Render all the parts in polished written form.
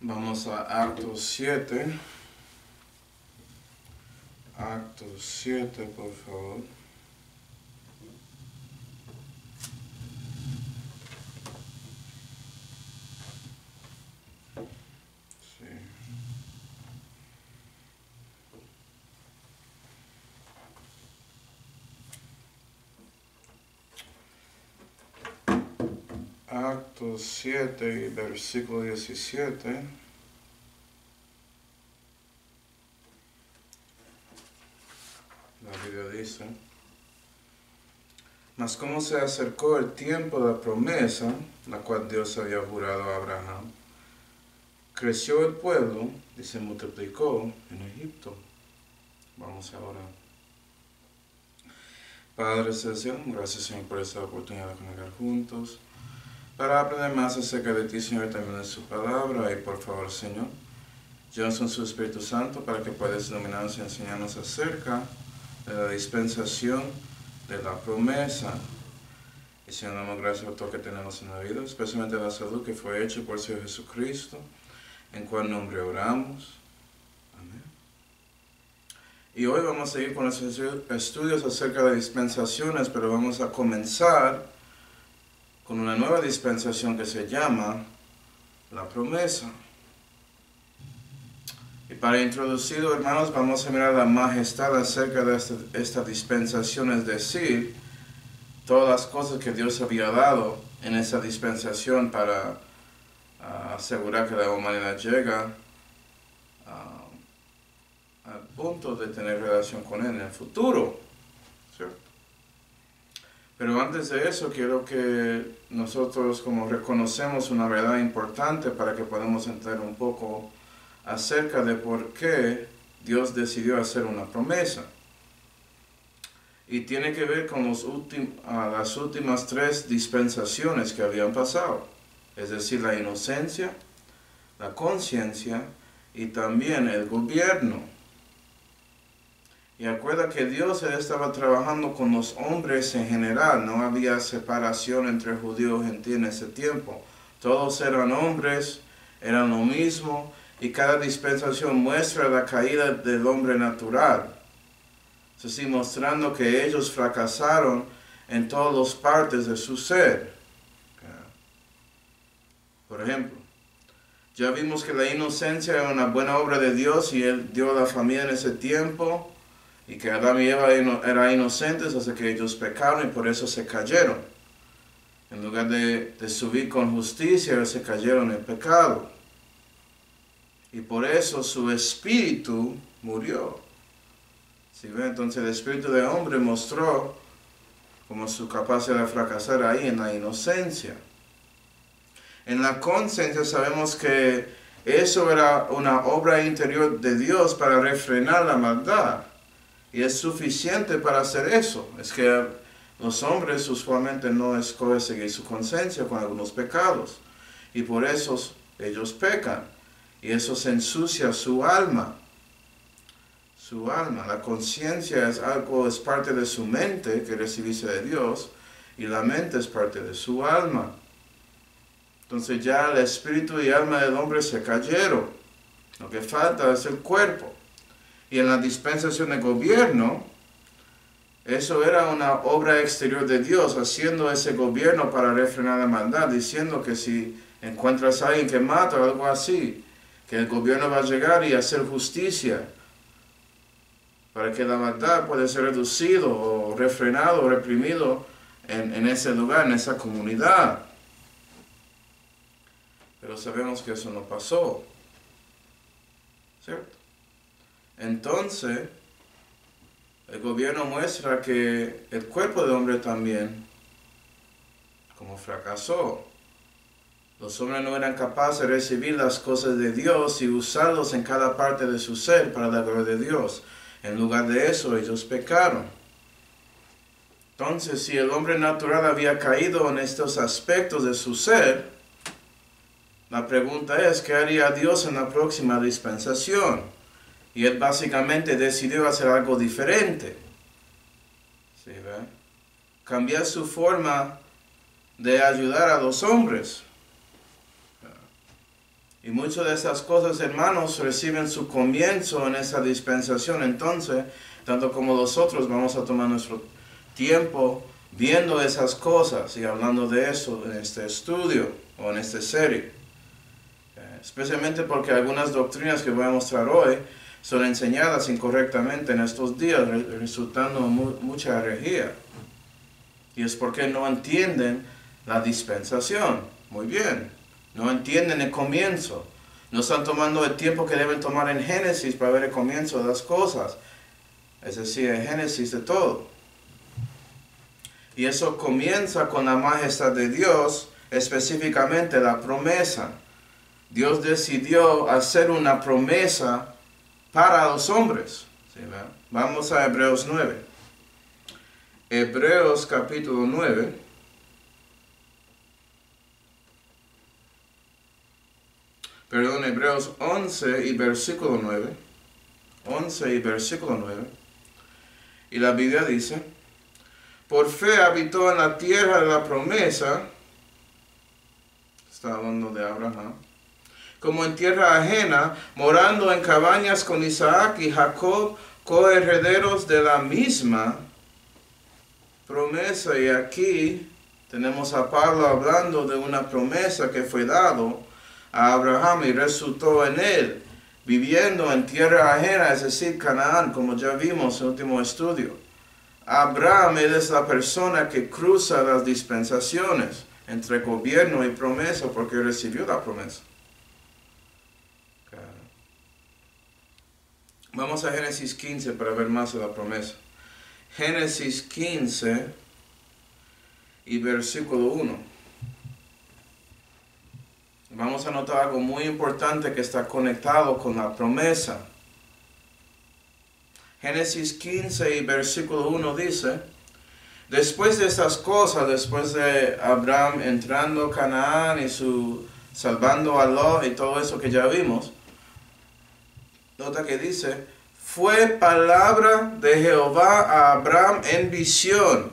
Vamos a Actos 7. Actos 7, por favor. Sí. Actos 7, versículo 17. La Biblia dice: Mas como se acercó el tiempo de la promesa, la cual Dios había jurado a Abraham, creció el pueblo y se multiplicó en Egipto. Vamos ahora. Padre Celestial, gracias Señor por esta oportunidad de conectar juntos, para aprender más acerca de ti, Señor, también de su palabra. Y por favor, Señor, llenos con su Espíritu Santo para que puedas iluminarnos y enseñarnos acerca de la dispensación de la promesa. Y Señor, damos gracias por todo lo que tenemos en la vida, especialmente la salud que fue hecha por el Señor Jesucristo, en cual nombre oramos. Amén. Y hoy vamos a seguir con los estudios acerca de dispensaciones, pero vamos a comenzar con una nueva dispensación que se llama la promesa. Y para introducirlo, hermanos, vamos a mirar la majestad acerca de esta dispensación, es decir, todas las cosas que Dios había dado en esa dispensación para asegurar que la humanidad llega al punto de tener relación con Él en el futuro, ¿cierto? Pero antes de eso, quiero que nosotros como reconocemos una verdad importante para que podamos entender un poco acerca de por qué Dios decidió hacer una promesa. Y tiene que ver con las últimas 3 dispensaciones que habían pasado. Es decir, la inocencia, la conciencia y también el gobierno. Y acuerda que Dios estaba trabajando con los hombres en general. No había separación entre judíos y gentiles en ese tiempo. Todos eran hombres, eran lo mismo. Y cada dispensación muestra la caída del hombre natural. Es decir, mostrando que ellos fracasaron en todas las partes de su ser. Por ejemplo, ya vimos que la inocencia era una buena obra de Dios y Él dio a la familia en ese tiempo. Y que Adán y Eva eran inocentes hasta que ellos pecaron y por eso se cayeron. En lugar de subir con justicia, ellos se cayeron en pecado. Y por eso su espíritu murió. ¿Sí ve? Entonces el espíritu de hombre mostró como su capacidad de fracasar ahí en la inocencia. En la conciencia sabemos que eso era una obra interior de Dios para refrenar la maldad. Y es suficiente para hacer eso. Es que los hombres usualmente no escogen seguir su conciencia con algunos pecados. Y por eso ellos pecan. Y eso se ensucia su alma. Su alma. La conciencia es parte de su mente que recibiste de Dios. Y la mente es parte de su alma. Entonces ya el espíritu y alma del hombre se cayeron. Lo que falta es el cuerpo. Y en la dispensación de gobierno, eso era una obra exterior de Dios, haciendo ese gobierno para refrenar la maldad, diciendo que si encuentras a alguien que mata o algo así, que el gobierno va a llegar y hacer justicia, para que la maldad pueda ser reducido o refrenado o reprimido en ese lugar, en esa comunidad. Pero sabemos que eso no pasó, ¿cierto? Entonces, el gobierno muestra que el cuerpo del hombre también, como fracasó. Los hombres no eran capaces de recibir las cosas de Dios y usarlos en cada parte de su ser para la gloria de Dios. En lugar de eso, ellos pecaron. Entonces, si el hombre natural había caído en estos aspectos de su ser, la pregunta es, ¿qué haría Dios en la próxima dispensación? Y Él básicamente decidió hacer algo diferente. ¿Sí, ve? Cambiar su forma de ayudar a los hombres. Y muchas de esas cosas, hermanos, reciben su comienzo en esa dispensación. Entonces, tanto como nosotros vamos a tomar nuestro tiempo viendo esas cosas y hablando de eso en este estudio o en esta serie. Especialmente porque algunas doctrinas que voy a mostrar hoy son enseñadas incorrectamente en estos días, resultando mucha herejía. Y es porque no entienden la dispensación. Muy bien. No entienden el comienzo. No están tomando el tiempo que deben tomar en Génesis para ver el comienzo de las cosas. Es decir, en Génesis de todo. Y eso comienza con la majestad de Dios, específicamente la promesa. Dios decidió hacer una promesa para los hombres. ¿Sí, verdad? Vamos a Hebreos 9. Hebreos capítulo 9. Perdón, Hebreos 11 y versículo 9. 11 y versículo 9. Y la Biblia dice: por fe habitó en la tierra de la promesa. Está hablando de Abraham. Como en tierra ajena, morando en cabañas con Isaac y Jacob, coherederos de la misma promesa. Y aquí tenemos a Pablo hablando de una promesa que fue dado a Abraham y resultó en él, viviendo en tierra ajena, es decir, Canaán, como ya vimos en el último estudio. Abraham, él es la persona que cruza las dispensaciones entre gobierno y promesa porque recibió la promesa. Vamos a Génesis 15 para ver más de la promesa. Génesis 15 y versículo 1. Vamos a notar algo muy importante que está conectado con la promesa. Génesis 15 y versículo 1 dice: después de estas cosas, después de Abraham entrando a Canaán y salvando a Lot y todo eso que ya vimos, nota que dice: fue palabra de Jehová a Abraham en visión.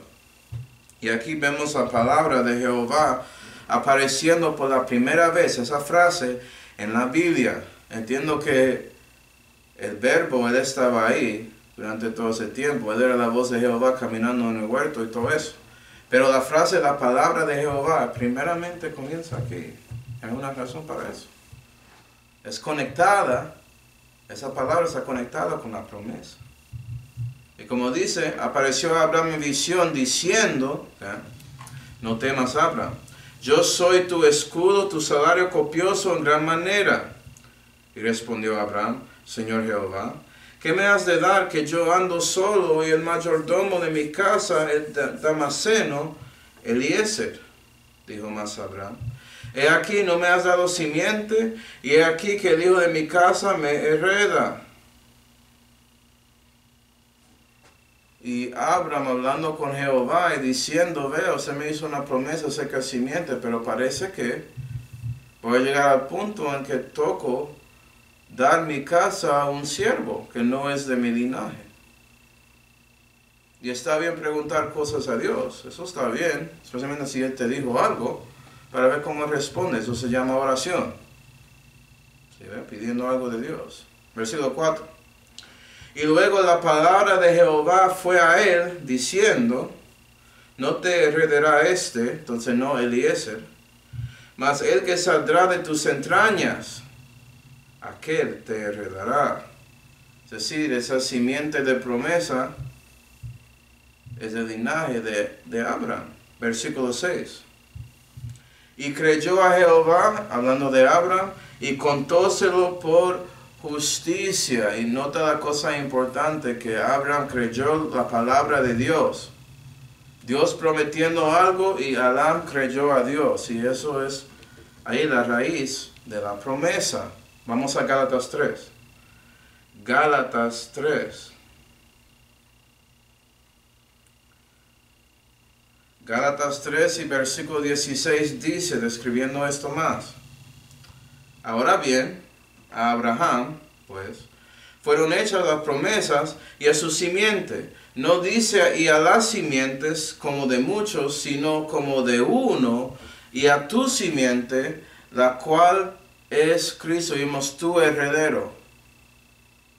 Y aquí vemos la palabra de Jehová apareciendo por la primera vez, esa frase en la Biblia. Entiendo que el verbo, él estaba ahí durante todo ese tiempo. Él era la voz de Jehová caminando en el huerto y todo eso. Pero la frase, la palabra de Jehová, primeramente comienza aquí. Hay una razón para eso. Es conectada, esa palabra está conectada con la promesa. Y como dice, apareció a Abraham en visión diciendo, no temas, Abraham, yo soy tu escudo, tu salario copioso en gran manera. Y respondió Abraham: Señor Jehová, ¿qué me has de dar que yo ando solo y el mayordomo de mi casa, el Damaseno, Eliezer? Dijo más Abraham: he aquí no me has dado simiente, y he aquí que el hijo de mi casa me hereda. Y Abraham hablando con Jehová y diciendo: veo, se me hizo una promesa acerca del simiente, pero parece que voy a llegar al punto en que toco dar mi casa a un siervo que no es de mi linaje. Y está bien preguntar cosas a Dios, eso está bien, especialmente si Él te dijo algo, para ver cómo responde. Eso se llama oración. ¿Sí, ve? Pidiendo algo de Dios. Versículo 4. Y luego la palabra de Jehová fue a él, diciendo: no te heredará entonces no Eliezer, mas el que saldrá de tus entrañas, aquel te heredará. Es decir, esa simiente de promesa es el linaje de Abraham. Versículo 6. Y creyó a Jehová, hablando de Abraham, y contóselo por justicia. Y nota la cosa importante, que Abraham creyó la palabra de Dios. Dios prometiendo algo y Abraham creyó a Dios. Y eso es ahí la raíz de la promesa. Vamos a Gálatas 3. Gálatas 3. Gálatas 3 y versículo 16 dice, describiendo esto más: ahora bien, a Abraham, pues, fueron hechas las promesas y a su simiente. No dice y a las simientes como de muchos, sino como de uno, y a tu simiente, la cual es Cristo. Vimos tu heredero,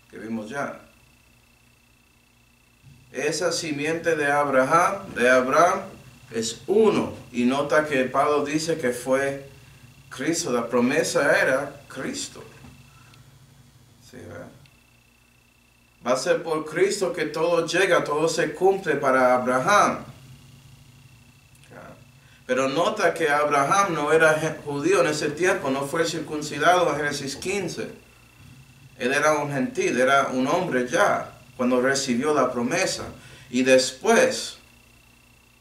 que vimos ya. Esa simiente de Abraham, es uno. Y nota que Pablo dice que fue Cristo. La promesa era Cristo. ¿Sí, verdad? Va a ser por Cristo que todo llega, todo se cumple para Abraham. Pero nota que Abraham no era judío en ese tiempo, no fue circuncidado en Génesis 15. Él era un gentil, era un hombre ya, cuando recibió la promesa. Y después,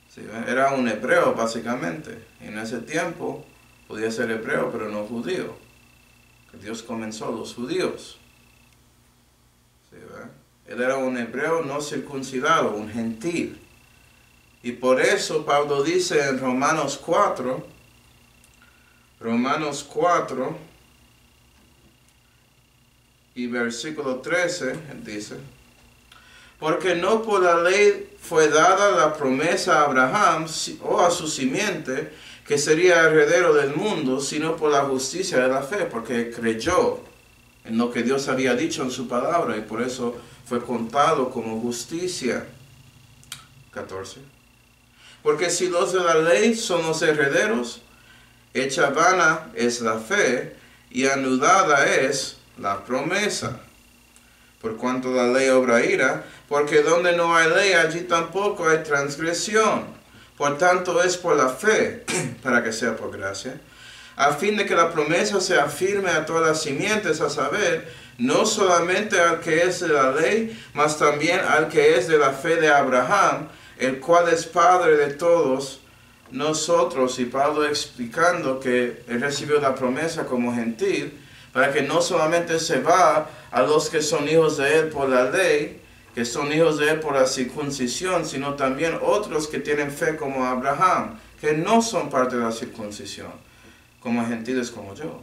¿sí? Era un hebreo básicamente. Y en ese tiempo podía ser hebreo, pero no judío. Que Dios comenzó los judíos. ¿Sí? Él era un hebreo no circuncidado, un gentil. Y por eso Pablo dice en Romanos 4, y versículo 13, él dice, porque no por la ley fue dada la promesa a Abraham o a su simiente, que sería heredero del mundo, sino por la justicia de la fe, porque creyó en lo que Dios había dicho en su palabra, y por eso fue contado como justicia. 14. Porque si los de la ley son los herederos, hecha vana es la fe, y anulada es la promesa. Por cuanto la ley obra ira, porque donde no hay ley, allí tampoco hay transgresión. Por tanto es por la fe, para que sea por gracia, a fin de que la promesa sea firme a todas las simientes, a saber, no solamente al que es de la ley, mas también al que es de la fe de Abraham, el cual es Padre de todos nosotros. Y Pablo explicando que él recibió la promesa como gentil, para que no solamente se va a los que son hijos de él por la ley, que son hijos de él por la circuncisión, sino también otros que tienen fe como Abraham, que no son parte de la circuncisión, como gentiles como yo.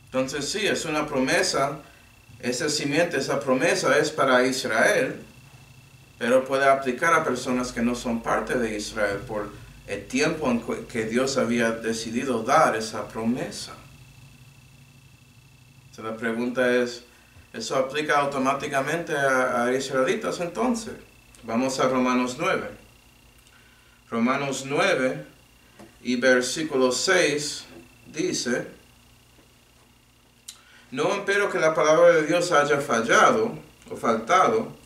Entonces sí, es una promesa, esa simiente, esa promesa es para Israel, pero puede aplicar a personas que no son parte de Israel por el tiempo en que Dios había decidido dar esa promesa. Entonces la pregunta es, ¿eso aplica automáticamente a israelitas entonces? Vamos a Romanos 9. Romanos 9 y versículo 6 dice, no empero que la palabra de Dios haya fallado o faltado,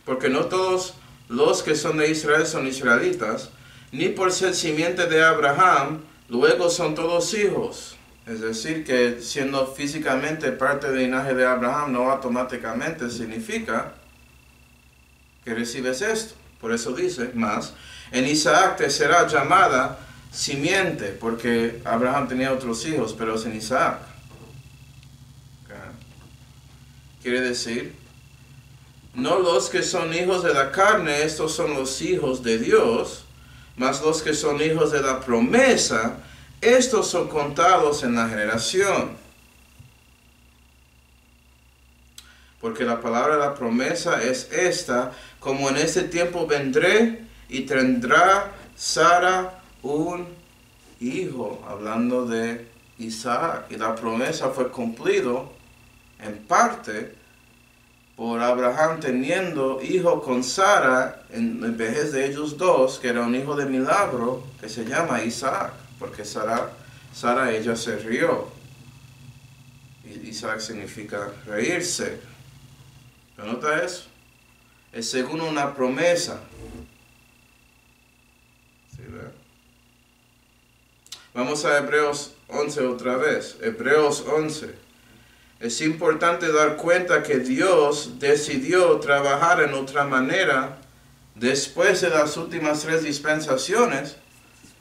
porque no todos los que son de Israel son israelitas, ni por ser simiente de Abraham, luego son todos hijos. Es decir, que siendo físicamente parte del linaje de Abraham, no automáticamente significa que recibes esto. Por eso dice, más, en Isaac te será llamada simiente, porque Abraham tenía otros hijos, pero es en Isaac. Quiere decir, no los que son hijos de la carne, estos son los hijos de Dios, mas los que son hijos de la promesa, estos son contados en la generación. Porque la palabra de la promesa es esta, como en este tiempo vendré y tendrá Sara un hijo, hablando de Isaac. Y la promesa fue cumplido en parte por Abraham teniendo hijo con Sara en vejez de ellos dos, que era un hijo de milagro, que se llama Isaac, porque Sara ella se rió. Y Isaac significa reírse. ¿Pero nota eso? Es según una promesa. ¿Sí, verdad? Vamos a Hebreos 11 otra vez. Hebreos 11. Es importante dar cuenta que Dios decidió trabajar en otra manera después de las últimas 3 dispensaciones,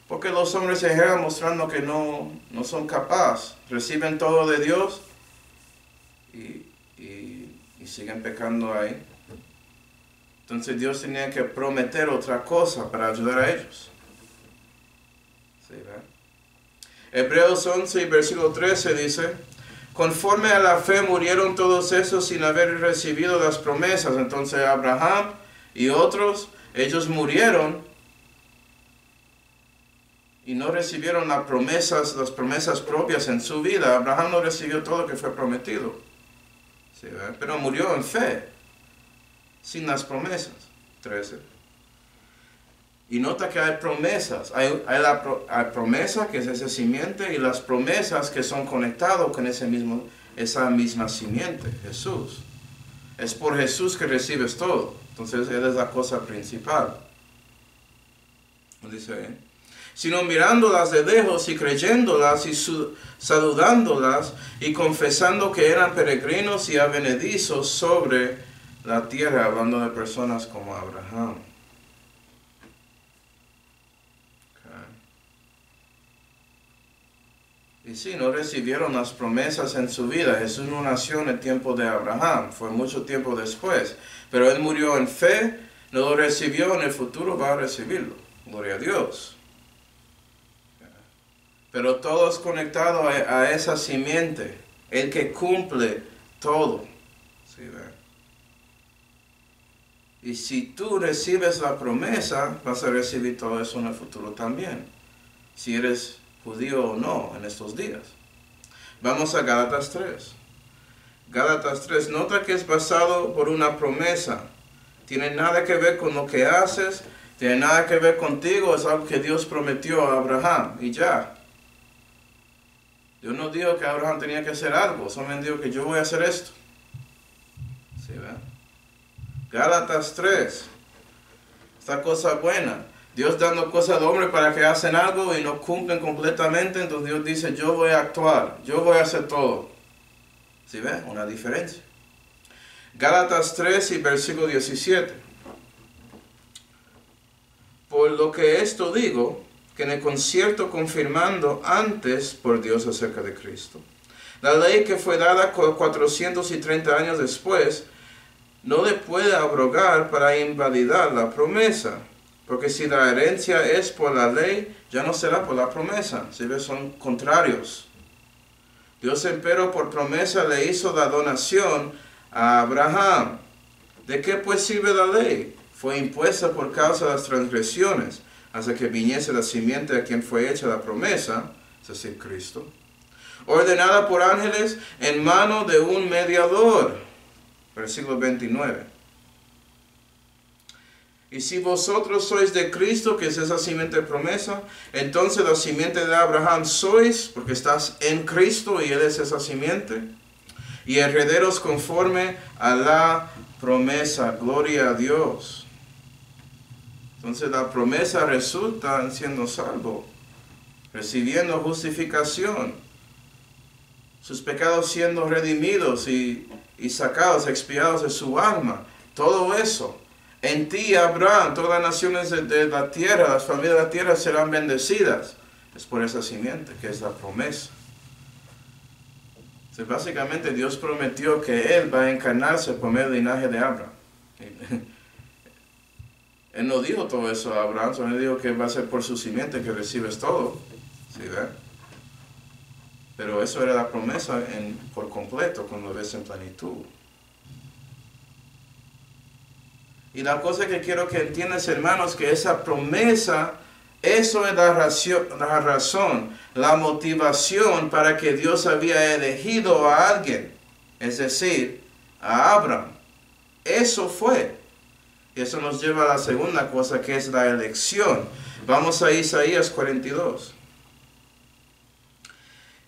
porque los hombres se llegan mostrando que no son capaces, reciben todo de Dios y siguen pecando ahí. Entonces Dios tenía que prometer otra cosa para ayudar a ellos. ¿Sí, verdad? Hebreos 11 y versículo 13 dice, conforme a la fe murieron todos esos sin haber recibido las promesas. Entonces Abraham y otros, ellos murieron y no recibieron las promesas propias en su vida. Abraham no recibió todo lo que fue prometido. ¿Sí, pero murió en fe, sin las promesas. 13. Y nota que hay promesas. Hay promesa, que es esa simiente, y las promesas que son conectadas con esa misma simiente, Jesús. Es por Jesús que recibes todo. Entonces, Él es la cosa principal. Dice ahí. Sino mirándolas de lejos y creyéndolas y saludándolas y confesando que eran peregrinos y advenedizos sobre la tierra, hablando de personas como Abraham. Y sí, no recibieron las promesas en su vida. Jesús no nació en el tiempo de Abraham, fue mucho tiempo después. Pero Él murió en fe, no lo recibió, en el futuro va a recibirlo. Gloria a Dios. Pero todo es conectado a esa simiente, el que cumple todo. ¿Sí, ve? Y si tú recibes la promesa, vas a recibir todo eso en el futuro también. Si eres judío o no en estos días. Vamos a Gálatas 3. Gálatas 3, nota que es basado por una promesa. Tiene nada que ver con lo que haces, tiene nada que ver contigo, es algo que Dios prometió a Abraham y ya. Dios no dijo que Abraham tenía que hacer algo, solamente dijo que yo voy a hacer esto. ¿Sí, ve? Gálatas 3. Esta cosa buena. Dios dando cosas al hombre para que hacen algo y no cumplen completamente, entonces Dios dice, yo voy a actuar, yo voy a hacer todo. ¿Sí ve? Una diferencia. Gálatas 3 y versículo 17. Por lo que esto digo, que en el concierto confirmando antes por Dios acerca de Cristo, la ley que fue dada 430 años después, no le puede abrogar para invalidar la promesa. Porque si la herencia es por la ley, ya no será por la promesa. ¿Sí ves? Son contrarios. Dios, empero, por promesa le hizo la donación a Abraham. ¿De qué pues sirve la ley? Fue impuesta por causa de las transgresiones, hasta que viniese la simiente a quien fue hecha la promesa, es decir, Cristo. Ordenada por ángeles en mano de un mediador. Versículo 29. Y si vosotros sois de Cristo, que es esa simiente de promesa, entonces la simiente de Abraham sois, porque estás en Cristo y Él es esa simiente, y herederos conforme a la promesa. Gloria a Dios. Entonces la promesa resulta en siendo salvo, recibiendo justificación, sus pecados siendo redimidos y sacados, expiados de su alma. Todo eso. En ti, Abraham, todas las naciones de la tierra, las familias de la tierra serán bendecidas. Es por esa simiente que es la promesa. Entonces, básicamente Dios prometió que Él va a encarnarse por medio del linaje de Abraham. Él no dijo todo eso a Abraham, solo dijo que va a ser por su simiente que recibes todo. ¿Sí, ve? Pero eso era la promesa por completo cuando lo ves en plenitud. Y la cosa que quiero que entiendas, hermanos, que esa promesa, eso es la razón, la motivación para que Dios había elegido a alguien, es decir, a Abraham. Eso fue. Y eso nos lleva a la segunda cosa, que es la elección. Vamos a Isaías 42.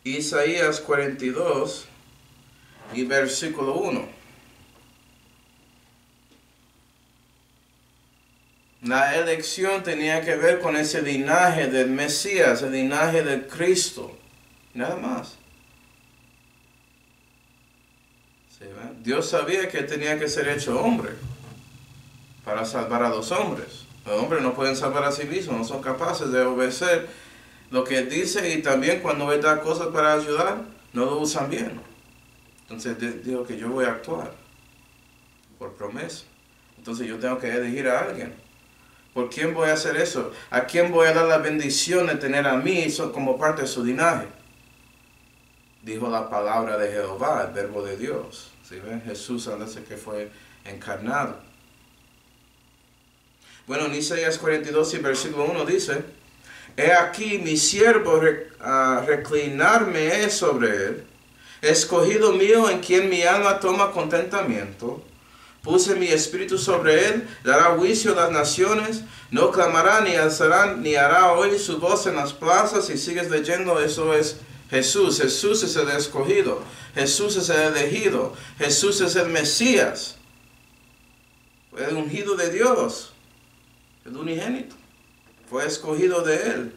Isaías 42 y versículo 1. La elección tenía que ver con ese linaje del Mesías, el linaje del Cristo. Nada más. ¿Sí, ven? Dios sabía que tenía que ser hecho hombre para salvar a los hombres. Los hombres no pueden salvar a sí mismos, no son capaces de obedecer lo que dice, y también cuando Él da cosas para ayudar, no lo usan bien. Entonces dijo que yo voy a actuar por promesa. Entonces yo tengo que elegir a alguien. ¿Por quién voy a hacer eso? ¿A quién voy a dar la bendición de tener a mí como parte de su linaje? Dijo la palabra de Jehová, el verbo de Dios. ¿Sí ven? Jesús, antes de que fue encarnado. Bueno, en Isaías 42 y versículo 1 dice: He aquí mi siervo, reclinarme he sobre él. Escogido mío en quien mi alma toma contentamiento. Puse mi espíritu sobre él, dará juicio a las naciones, no clamará ni alzará ni hará oír su voz en las plazas. Si sigues leyendo, eso es Jesús. Jesús es el escogido, Jesús es el elegido, Jesús es el Mesías, el ungido de Dios, el unigénito, fue escogido de él.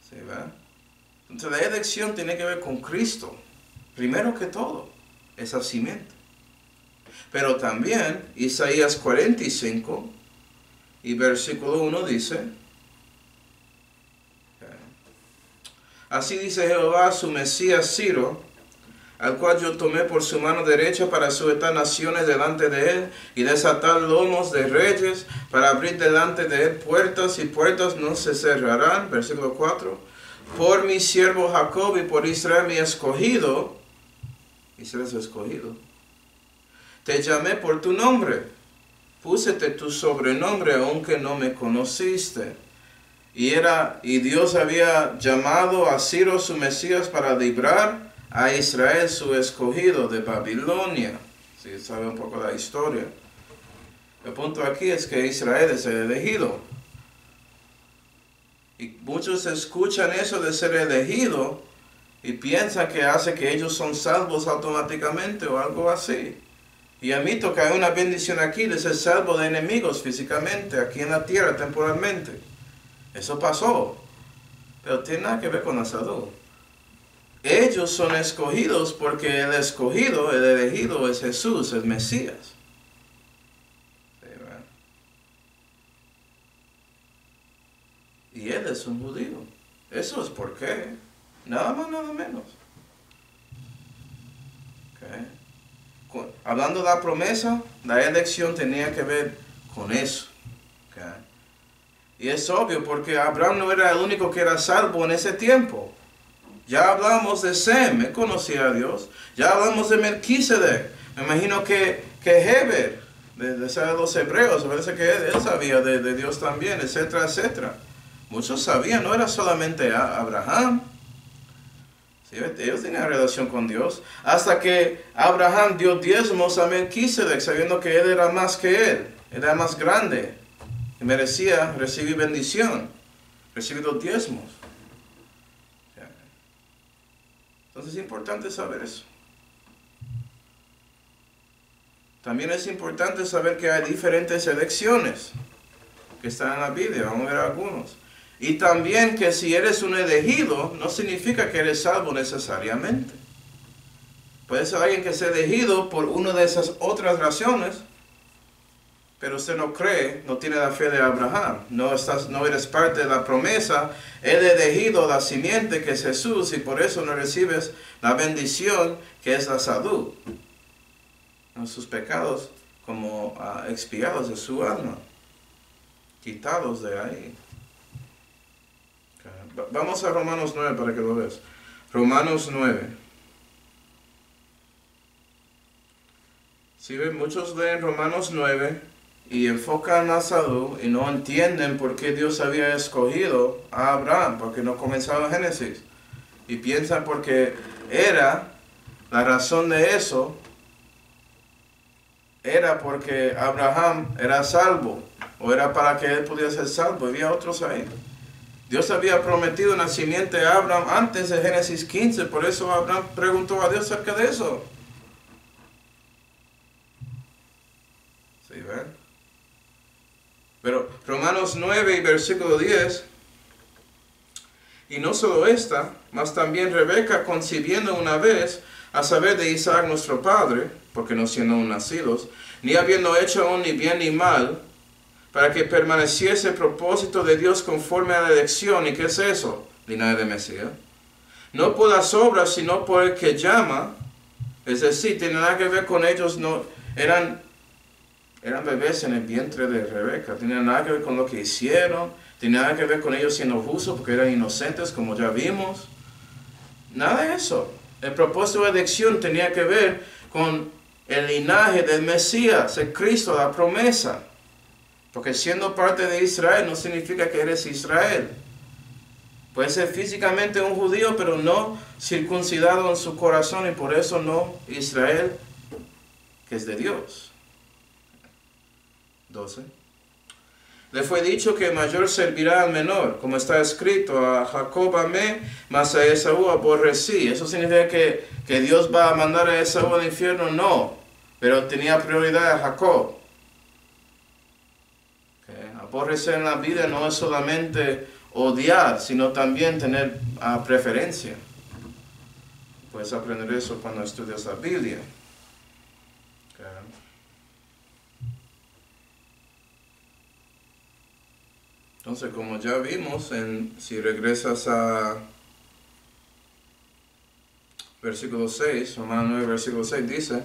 ¿Sí, va? Entonces la elección tiene que ver con Cristo, primero que todo, esa simiente. Pero también Isaías 45 y versículo 1 dice, así dice Jehová, su Mesías Ciro, al cual yo tomé por su mano derecha para sujetar naciones delante de él y desatar lomos de reyes, para abrir delante de él puertas y puertas no se cerrarán. Versículo 4, por mi siervo Jacob y por Israel mi escogido, Israel es escogido, te llamé por tu nombre, púsete tu sobrenombre aunque no me conociste. Y Dios había llamado a Ciro su Mesías para librar a Israel su escogido de Babilonia. Si sabe un poco la historia. El punto aquí es que Israel es el elegido. Y muchos escuchan eso de ser elegido y piensan que hace que ellos son salvos automáticamente o algo así. Y admito que hay una bendición aquí de ser salvo de enemigos físicamente, aquí en la tierra temporalmente. Eso pasó, pero tiene nada que ver con la salud. Ellos son escogidos porque el escogido, el elegido es Jesús, el Mesías. Y él es un judío. Eso es por qué. Nada más, nada menos. Okay. Hablando de la promesa, la elección tenía que ver con eso. Okay. Y es obvio porque Abraham no era el único que era salvo en ese tiempo. Ya hablamos de Sem, él conocía a Dios. Ya hablamos de Melquisedec. Me imagino que Heber, de los hebreos, parece que él sabía de Dios también, etcétera, etcétera. Muchos sabían, no era solamente Abraham. Sí, ellos tenían relación con Dios. Hasta que Abraham dio diezmos a Melquisedec, sabiendo que él era más que él. Era más grande. Y merecía recibir bendición. Recibir los diezmos. Entonces es importante saber eso. También es importante saber que hay diferentes elecciones que están en la Biblia. Vamos a ver algunos. Y también que si eres un elegido, no significa que eres salvo necesariamente. Puede ser alguien que sea elegido por una de esas otras razones, pero usted no cree, no tiene la fe de Abraham, no eres parte de la promesa, el elegido, la simiente que es Jesús, y por eso no recibes la bendición que es la salud. Sus pecados como expiados de su alma, quitados de ahí. Okay. Vamos a Romanos 9 para que lo veas. Romanos 9. Si ven, muchos leen Romanos 9 y enfocan la salud y no entienden por qué Dios había escogido a Abraham, porque no comenzaba en Génesis. Y piensan porque era, la razón de eso, era porque Abraham era salvo, o era para que él pudiera ser salvo. Había otros ahí. Dios había prometido una simiente a Abraham antes de Génesis 15, por eso Abraham preguntó a Dios acerca de eso. ¿Sí ven? Pero Romanos 9 y versículo 10, y no solo esta, mas también Rebeca concibiendo una vez, a saber de Isaac nuestro padre, porque no siendo aún nacidos, ni habiendo hecho aún ni bien ni mal, para que permaneciese el propósito de Dios conforme a la elección. ¿Y qué es eso? Linaje de Mesías. No por las obras, sino por el que llama. Es decir, tiene nada que ver con ellos, no eran bebés en el vientre de Rebeca. Tiene nada que ver con lo que hicieron. Tiene nada que ver con ellos siendo justos porque eran inocentes, como ya vimos. Nada de eso. El propósito de elección tenía que ver con el linaje del Mesías, el Cristo, la promesa. Porque siendo parte de Israel no significa que eres Israel. Puede ser físicamente un judío, pero no circuncidado en su corazón, y por eso no Israel, que es de Dios. 12. Le fue dicho que el mayor servirá al menor, como está escrito: a Jacob amé, mas a Esaú aborrecí. ¿Eso significa que Dios va a mandar a Esaú al infierno? No, pero tenía prioridad a Jacob. Aborrecer en la vida no es solamente odiar, sino también tener preferencia. Puedes aprender eso cuando estudias la Biblia. Entonces, como ya vimos, si regresas a versículo 6, Romanos 9, versículo 6, dice: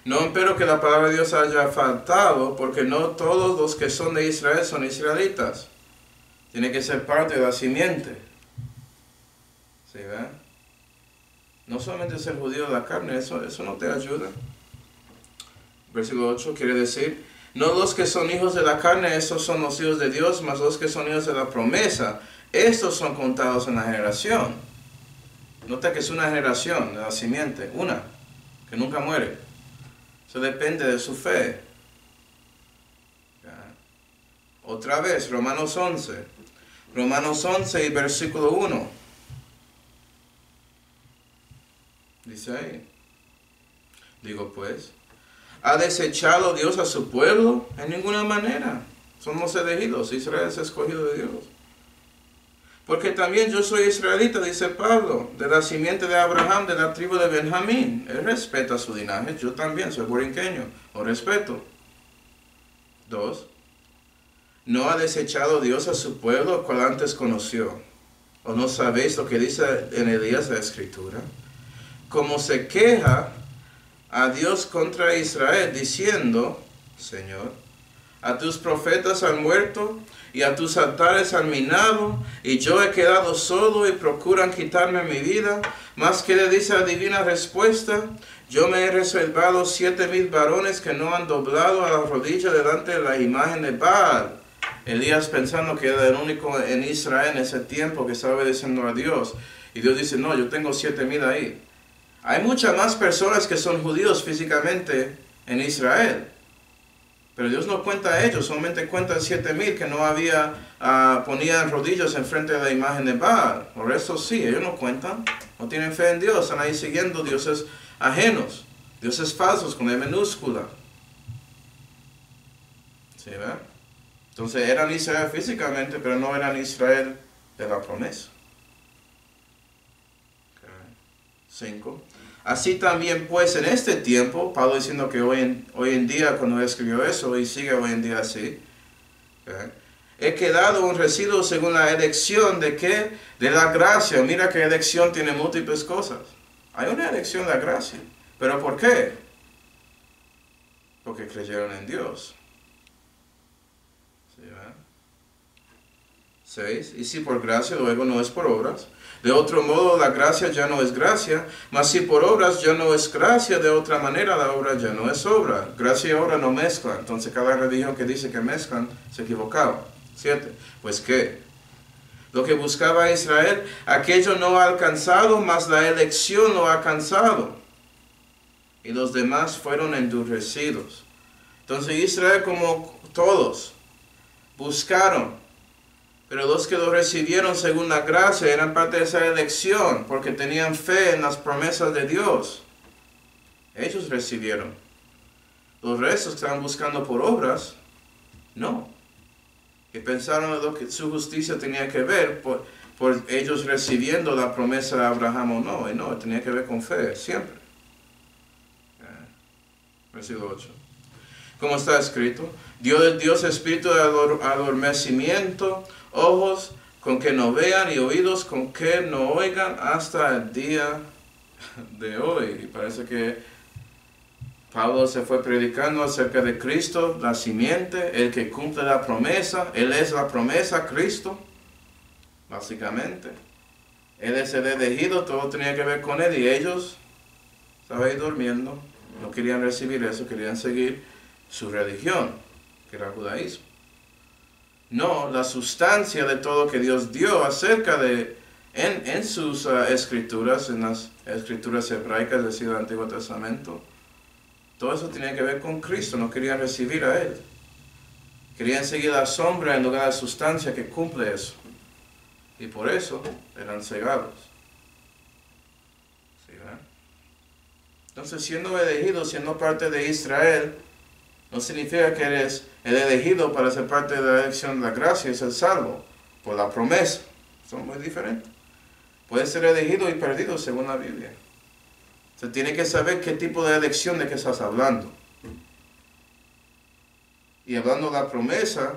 no espero que la palabra de Dios haya faltado, porque no todos los que son de Israel son israelitas. Tiene que ser parte de la simiente. ¿Sí, ve? No solamente ser judío de la carne, eso no te ayuda. Versículo 8 quiere decir: no los que son hijos de la carne, estos son los hijos de Dios, mas los que son hijos de la promesa, estos son contados en la generación. Nota que es una generación de la simiente, una, que nunca muere. Eso depende de su fe. Otra vez, Romanos 11. Romanos 11 y versículo 1. Dice ahí: digo pues, ¿ha desechado Dios a su pueblo? En ninguna manera. Somos elegidos, Israel es escogido de Dios. Porque también yo soy israelita, dice Pablo, de la simiente de Abraham, de la tribu de Benjamín. Él respeta su linaje, yo también soy borinqueño, lo respeto. 2. ¿No ha desechado Dios a su pueblo, cual antes conoció? ¿O no sabéis lo que dice en Elías la Escritura? Como se queja a Dios contra Israel, diciendo: Señor, a tus profetas han muerto, y a tus altares han minado, y yo he quedado solo, y procuran quitarme mi vida. Mas que le dice la divina respuesta: yo me he reservado 7,000 varones que no han doblado a la rodilla delante de la imagen de Baal. Elías pensando que era el único en Israel en ese tiempo que estaba obedeciendo a Dios. Y Dios dice: no, yo tengo 7,000 ahí. Hay muchas más personas que son judíos físicamente en Israel. Pero Dios no cuenta a ellos, solamente cuenta a 7,000 que no ponían rodillas enfrente de la imagen de Baal. Por eso sí, ellos no cuentan, no tienen fe en Dios, están ahí siguiendo dioses ajenos, dioses falsos con E minúscula. ¿Sí, verdad? Entonces eran Israel físicamente, pero no eran Israel de la promesa. 5. Así también pues en este tiempo, Pablo diciendo que hoy en día cuando escribió eso, y sigue hoy en día así, he quedado un residuo según la elección de ¿qué? De la gracia. Mira que elección tiene múltiples cosas. Hay una elección de la gracia. ¿Pero por qué? Porque creyeron en Dios. 6. Y si por gracia, luego no es por obras. De otro modo, la gracia ya no es gracia, mas si por obras ya no es gracia, de otra manera la obra ya no es obra. Gracia y obra no mezclan. Entonces cada religión que dice que mezclan, se equivocaba. 7. Pues ¿qué? Lo que buscaba Israel, aquello no ha alcanzado, mas la elección lo ha alcanzado. Y los demás fueron endurecidos. Entonces Israel, como todos, buscaron. Pero los que lo recibieron según la gracia eran parte de esa elección, porque tenían fe en las promesas de Dios. Ellos recibieron. Los restos que estaban buscando por obras, no. Y pensaron en lo que su justicia tenía que ver por ellos recibiendo la promesa de Abraham o no. Y no, tenía que ver con fe, siempre. Versículo 8. Como está escrito: Dios espíritu de adormecimiento, ojos con que no vean y oídos con que no oigan hasta el día de hoy. Y parece que Pablo se fue predicando acerca de Cristo, la simiente, el que cumple la promesa. Él es la promesa, Cristo, básicamente. Él es el elegido, todo tenía que ver con él, y ellos estaban ahí durmiendo, no querían recibir eso, querían seguir su religión, que era el judaísmo. No, la sustancia de todo que Dios dio acerca de en sus escrituras, en las escrituras hebraicas, es decir, del Antiguo Testamento. Todo eso tenía que ver con Cristo, no querían recibir a Él. Querían seguir la sombra en lugar de la sustancia que cumple eso. Y por eso eran cegados. ¿Sí, verdad? Entonces, siendo elegido, siendo parte de Israel, no significa que eres el elegido para ser parte de la elección de la gracia y ser salvo por la promesa. Son muy diferentes. Puedes ser elegido y perdido según la Biblia. Se tiene que saber qué tipo de elección de que estás hablando. Y hablando de la promesa,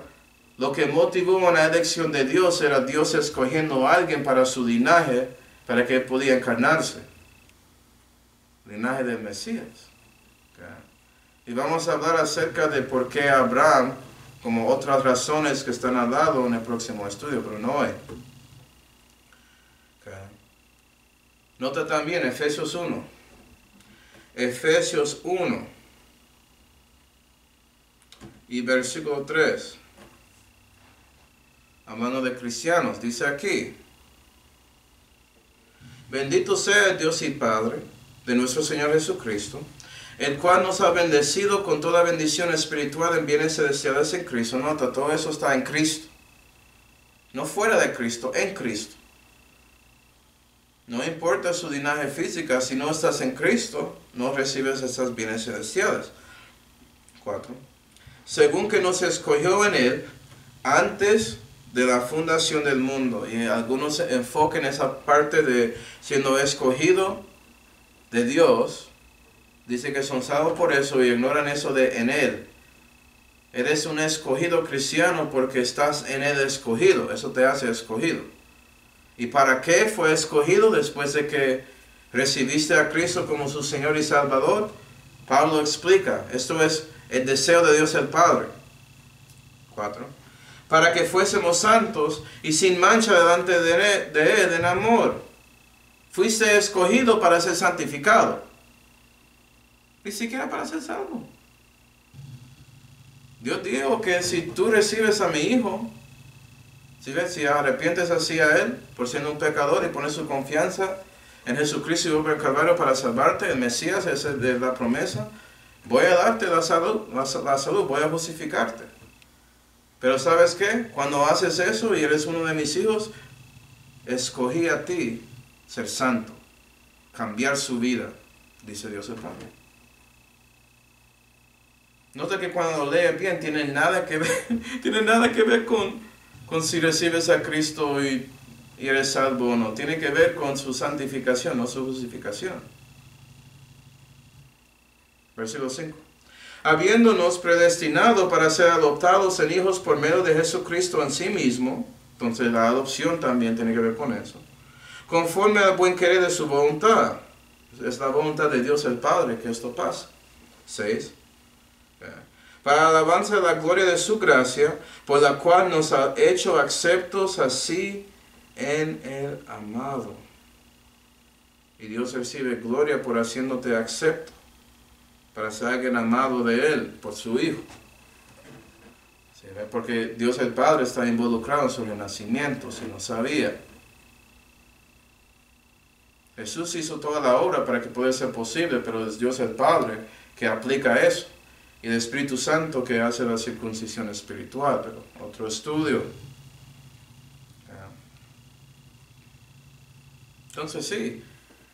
lo que motivó a la elección de Dios era Dios escogiendo a alguien para su linaje, para que él podía encarnarse. Linaje del Mesías. Okay. Y vamos a hablar acerca de por qué Abraham, como otras razones que están al lado en el próximo estudio, pero no hoy. Okay. Nota también Efesios 1. Efesios 1 y versículo 3. Hablando de cristianos, dice aquí: bendito sea el Dios y Padre de nuestro Señor Jesucristo, el cual nos ha bendecido con toda bendición espiritual en bienes celestiales en Cristo. Nota, todo eso está en Cristo. No fuera de Cristo, en Cristo. No importa su linaje física, si no estás en Cristo, no recibes estos bienes celestiales. 4. Según que nos escogió en Él antes de la fundación del mundo. Y algunos enfocan esa parte de siendo escogido de Dios. Dicen que son salvos por eso y ignoran eso de en Él. Eres un escogido cristiano porque estás en Él escogido. Eso te hace escogido. ¿Y para qué fue escogido después de que recibiste a Cristo como su Señor y Salvador? Pablo explica, esto es el deseo de Dios el Padre. 4. Para que fuésemos santos y sin mancha delante de Él en amor. Fuiste escogido para ser santificado. Ni siquiera para ser salvo. Dios dijo que si tú recibes a mi Hijo, si arrepientes así a Él por siendo un pecador y pones su confianza en Jesucristo y obra del Calvario para salvarte, el Mesías es de la promesa, voy a darte la salud, voy a justificarte. Pero ¿sabes qué? Cuando haces eso y eres uno de mis hijos, escogí a ti ser santo, cambiar su vida, dice Dios el Padre. Nota que cuando lo lees bien, tiene nada que ver con si recibes a Cristo y eres salvo o no. Tiene que ver con su santificación, no su justificación. Versículo 5. Habiéndonos predestinado para ser adoptados en hijos por medio de Jesucristo en sí mismo, entonces la adopción también tiene que ver con eso, conforme al buen querer de su voluntad. Es la voluntad de Dios el Padre que esto pasa. 6. Para alabanza de la gloria de su gracia, por la cual nos ha hecho aceptos así en el amado. Y Dios recibe gloria por haciéndote acepto, para ser alguien amado de Él, por su Hijo. ¿Sí? Porque Dios el Padre está involucrado en su renacimiento, si no sabía. Jesús hizo toda la obra para que pueda ser posible, pero es Dios el Padre que aplica eso. Y el Espíritu Santo que hace la circuncisión espiritual, pero otro estudio. Entonces sí,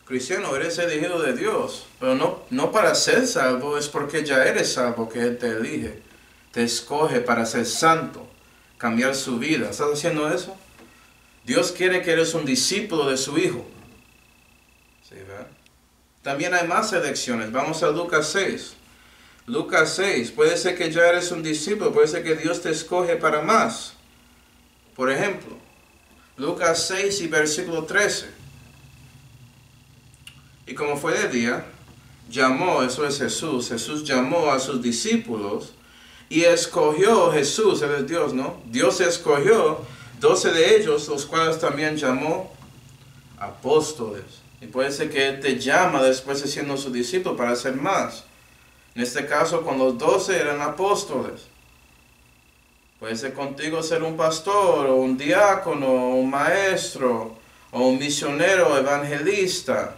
cristiano, eres elegido de Dios, pero no para ser salvo, es porque ya eres salvo que Él te elige, te escoge para ser santo, cambiar su vida. ¿Estás haciendo eso? Dios quiere que eres un discípulo de su Hijo. ¿Sí, verdad? También hay más elecciones. Vamos a Lucas 6. Lucas 6, puede ser que ya eres un discípulo, puede ser que Dios te escoge para más. Por ejemplo, Lucas 6 y versículo 13. Y como fue de día, llamó, eso es Jesús llamó a sus discípulos y escogió Jesús, Él es Dios, ¿no? Dios escogió 12 de ellos, los cuales también llamó apóstoles. Y puede ser que Él te llama después de siendo su discípulo para hacer más. En este caso, con los 12 eran apóstoles. Puede ser contigo ser un pastor, o un diácono, o un maestro, o un misionero, evangelista.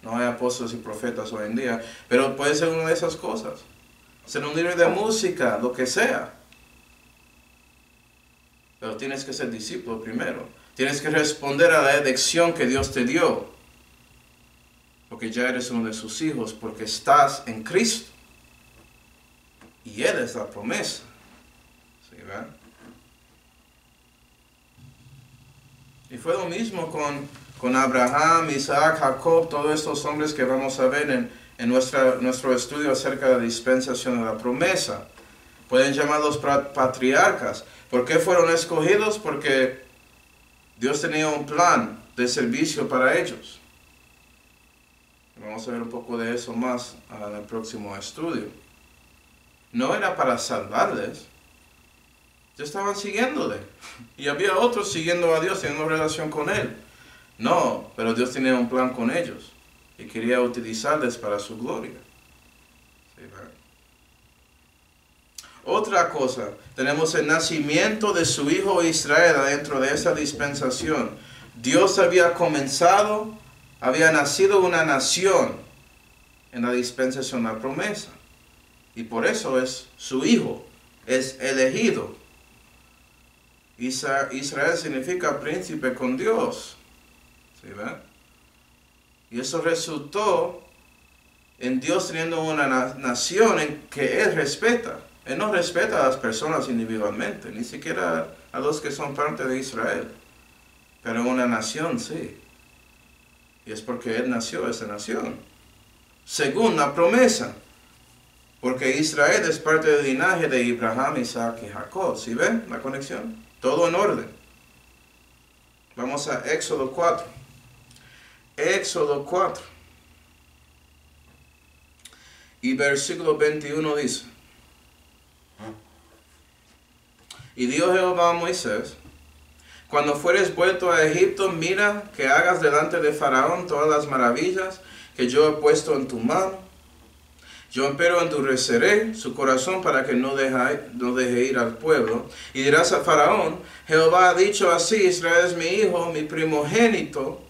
No hay apóstoles y profetas hoy en día, pero puede ser una de esas cosas. Ser un líder de música, lo que sea. Pero tienes que ser discípulo primero. Tienes que responder a la elección que Dios te dio. Porque ya eres uno de sus hijos, porque estás en Cristo. Y Él es la promesa. ¿Sí, verdad? Y fue lo mismo con Abraham, Isaac, Jacob, todos estos hombres que vamos a ver en nuestro estudio acerca de la dispensación de la promesa. Pueden llamarlos patriarcas. ¿Por qué fueron escogidos? Porque Dios tenía un plan de servicio para ellos. Vamos a ver un poco de eso más en el próximo estudio. No era para salvarles. Ya estaban siguiéndole. Y había otros siguiendo a Dios, teniendo relación con Él. No, pero Dios tenía un plan con ellos. Y quería utilizarles para su gloria. ¿Sí, verdad? Otra cosa, tenemos el nacimiento de su hijo Israel dentro de esa dispensación. Dios había nacido una nación en la dispensación de la promesa. Y por eso es su hijo, es elegido. Israel significa príncipe con Dios. ¿Sí, verdad? Y eso resultó en Dios teniendo una nación en que Él respeta. Él no respeta a las personas individualmente, ni siquiera a los que son parte de Israel. Pero una nación sí. Y es porque Él nació esa nación. Según la promesa. Porque Israel es parte del linaje de Abraham, Isaac y Jacob. ¿Sí ven la conexión? Todo en orden. Vamos a Éxodo 4. Éxodo 4. Y versículo 21 dice: Y dijo Jehová a Moisés: Cuando fueres vuelto a Egipto, mira que hagas delante de Faraón todas las maravillas que yo he puesto en tu mano. Yo empero endureceré su corazón para que no deje ir al pueblo. Y dirás a Faraón: Jehová ha dicho así: Israel es mi hijo, mi primogénito.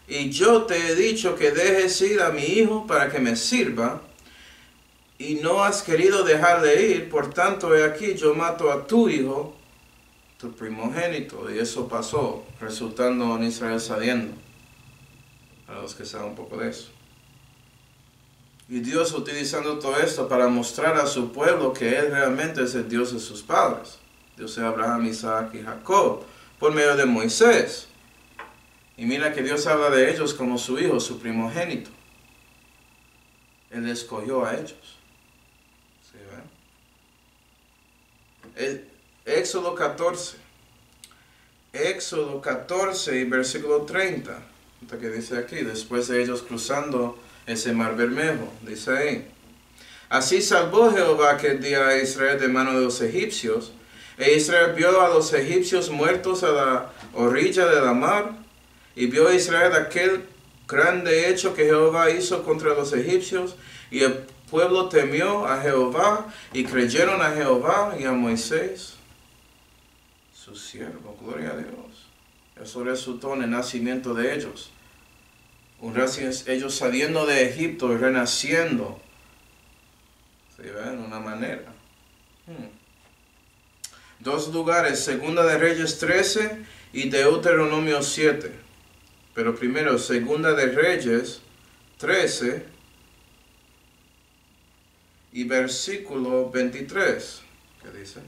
Y yo te he dicho que dejes ir a mi hijo para que me sirva. Y no has querido dejarle ir, por tanto he aquí yo mato a tu hijo, tu primogénito. Y eso pasó, resultando en Israel saliendo. Para los que saben un poco de eso. Y Dios utilizando todo esto para mostrar a su pueblo que Él realmente es el Dios de sus padres. Dios de Abraham, Isaac y Jacob, por medio de Moisés. Y mira que Dios habla de ellos como su hijo, su primogénito. Él escogió a ellos. ¿Sí, ven? Éxodo 14. Éxodo 14 y versículo 30. Que dice aquí, después de ellos cruzando ese mar Bermejo, dice ahí: Así salvó Jehová aquel día a Israel de mano de los egipcios, e Israel vio a los egipcios muertos a la orilla de la mar, y vio a Israel aquel grande hecho que Jehová hizo contra los egipcios, y el pueblo temió a Jehová, y creyeron a Jehová y a Moisés, su siervo. Gloria a Dios. Eso resultó en el nacimiento de ellos. Ellos saliendo de Egipto y renaciendo. ¿Sí ven? Una manera. Dos lugares, Segunda de Reyes 13 y Deuteronomio 7. Pero primero, Segunda de Reyes 13 y versículo 23. ¿Qué dice?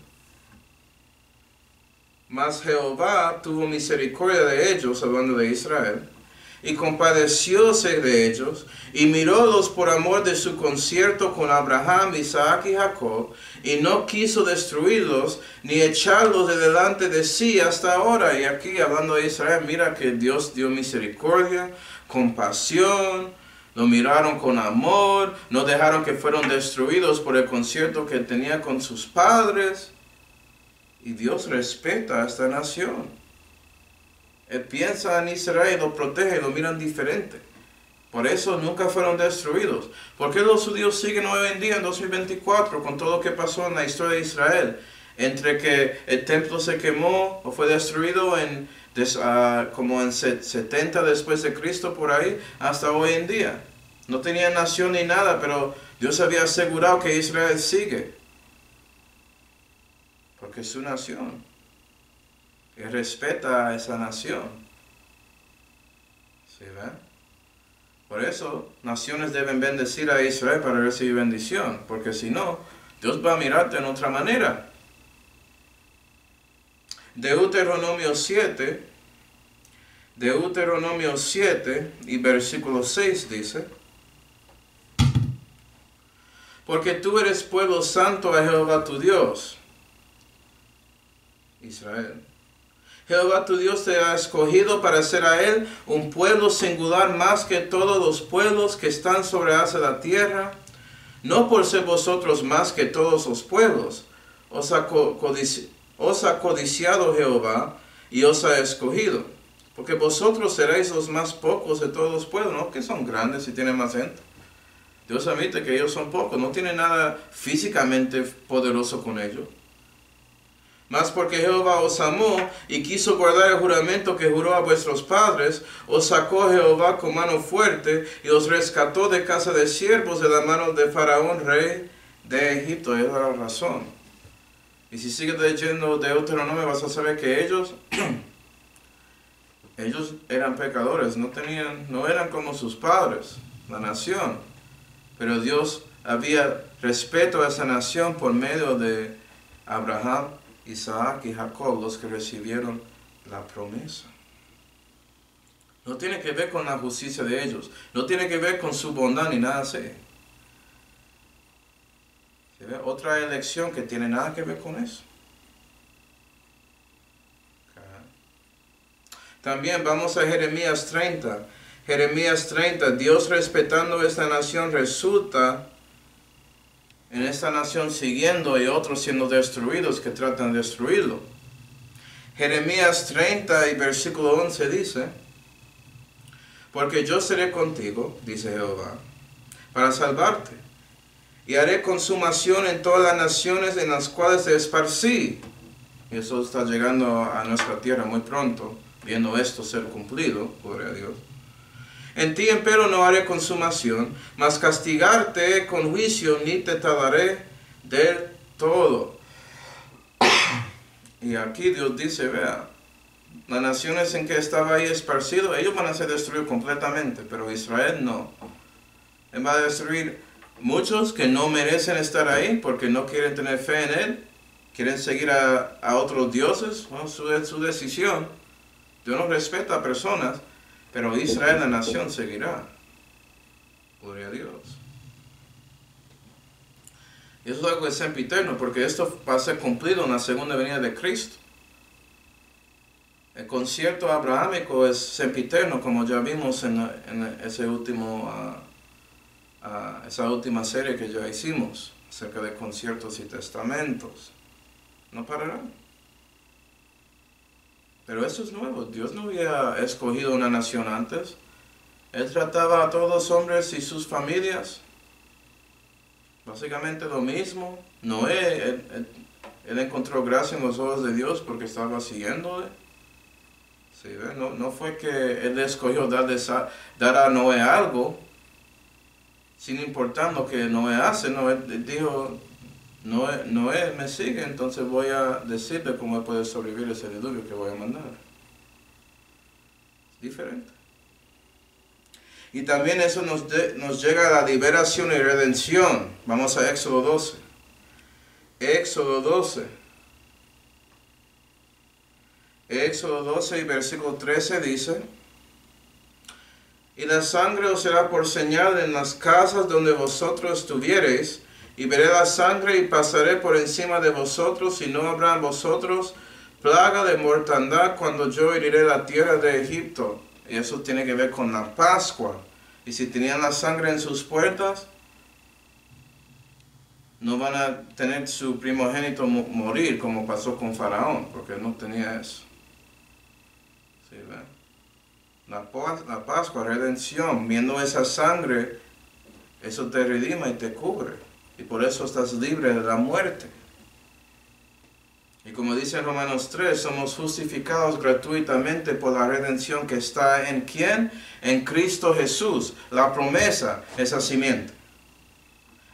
Mas Jehová tuvo misericordia de ellos, hablando de Israel, y compadecióse de ellos, y mirólos por amor de su concierto con Abraham, Isaac y Jacob, y no quiso destruirlos, ni echarlos de delante de sí hasta ahora. Y aquí, hablando de Israel, mira que Dios dio misericordia, compasión, lo miraron con amor, no dejaron que fueran destruidos por el concierto que tenía con sus padres. Y Dios respeta a esta nación. Él piensa en Israel, lo protege, lo miran diferente. Por eso nunca fueron destruidos. ¿Por qué los judíos siguen hoy en día, en 2024, con todo lo que pasó en la historia de Israel? Entre que el templo se quemó o fue destruido como en 70 después de Cristo por ahí, hasta hoy en día. No tenía nación ni nada, pero Dios había asegurado que Israel sigue. Porque es su nación. Y respeta a esa nación. ¿Sí ven? Por eso, naciones deben bendecir a Israel para recibir bendición. Porque si no, Dios va a mirarte en otra manera. Deuteronomio 7 y versículo 6 dice: porque tú eres pueblo santo a Jehová tu Dios, Israel. Jehová tu Dios te ha escogido para ser a él un pueblo singular más que todos los pueblos que están sobre la haz de la tierra, no por ser vosotros más que todos los pueblos. Os ha codiciado Jehová y os ha escogido, porque vosotros seréis los más pocos de todos los pueblos, no que son grandes y tienen más gente. Dios admite que ellos son pocos, no tiene nada físicamente poderoso con ellos. Mas porque Jehová os amó y quiso guardar el juramento que juró a vuestros padres, os sacó Jehová con mano fuerte y os rescató de casa de siervos de la mano de Faraón, rey de Egipto. Esa es la razón. Y si sigues leyendo Deuteronomio vas a saber que ellos eran pecadores, no eran como sus padres, la nación. Pero Dios había respeto a esa nación por medio de Abraham, Isaac y Jacob, los que recibieron la promesa. No tiene que ver con la justicia de ellos, no tiene que ver con su bondad ni nada así. ¿Se ve? Otra elección que tiene nada que ver con eso. También vamos a Jeremías 30. Jeremías 30, Dios respetando esta nación resulta en esta nación siguiendo y otros siendo destruidos que tratan de destruirlo. Jeremías 30 y versículo 11 dice: porque yo seré contigo, dice Jehová, para salvarte, y haré consumación en todas las naciones en las cuales te esparcí. Y eso está llegando a nuestra tierra muy pronto, viendo esto ser cumplido, gloria a Dios. En ti empero no haré consumación, mas castigarte con juicio ni te tardaré del todo. Y aquí Dios dice, vea, las naciones en que estaba ahí esparcido, ellos van a ser destruidos completamente, pero Israel no. Él va a destruir muchos que no merecen estar ahí porque no quieren tener fe en Él, quieren seguir a otros dioses, bueno, es su decisión. Dios no respeta a personas, pero Israel, la nación, seguirá. Gloria a Dios. Y eso es algo de sempiterno, porque esto va a ser cumplido en la segunda venida de Cristo. El concierto abrahámico es sempiterno, como ya vimos en ese esa última serie que ya hicimos, acerca de conciertos y testamentos. No pararán. Pero eso es nuevo. Dios no había escogido una nación antes. Él trataba a todos los hombres y sus familias básicamente lo mismo. Noé, él encontró gracia en los ojos de Dios porque estaba siguiéndole. ¿Sí, ve? No fue que él escogió dar a Noé algo, sin importar lo que Noé hace. No, él dijo, Noé me sigue, entonces voy a decirle cómo él puede sobrevivir ese diluvio que voy a mandar. Es diferente. Y también eso nos llega a la liberación y redención. Vamos a Éxodo 12. Éxodo 12. Éxodo 12 y versículo 13 dice: y la sangre os será por señal en las casas donde vosotros estuviereis, y veré la sangre y pasaré por encima de vosotros, y no habrá en vosotros plaga de mortandad cuando yo heriré la tierra de Egipto. Y eso tiene que ver con la Pascua. Y si tenían la sangre en sus puertas, no van a tener su primogénito morir como pasó con Faraón, porque no tenía eso. ¿Sí, ven? La Pascua, redención, viendo esa sangre, eso te redima y te cubre. Y por eso estás libre de la muerte. Y como dice en Romanos 3, somos justificados gratuitamente por la redención que está ¿en quién? En Cristo Jesús. La promesa, esa simiente.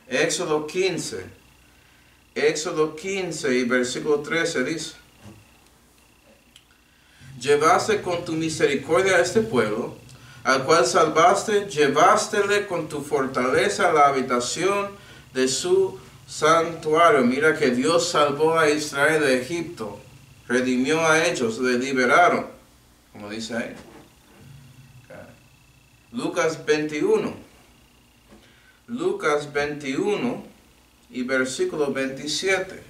Éxodo 15 y versículo 13 dice: llevaste con tu misericordia a este pueblo, al cual salvaste, llevástele con tu fortaleza a la habitación de su santuario. Mira que Dios salvó a Israel de Egipto, redimió a ellos, le liberaron, como dice ahí. Lucas 21 y versículo 27.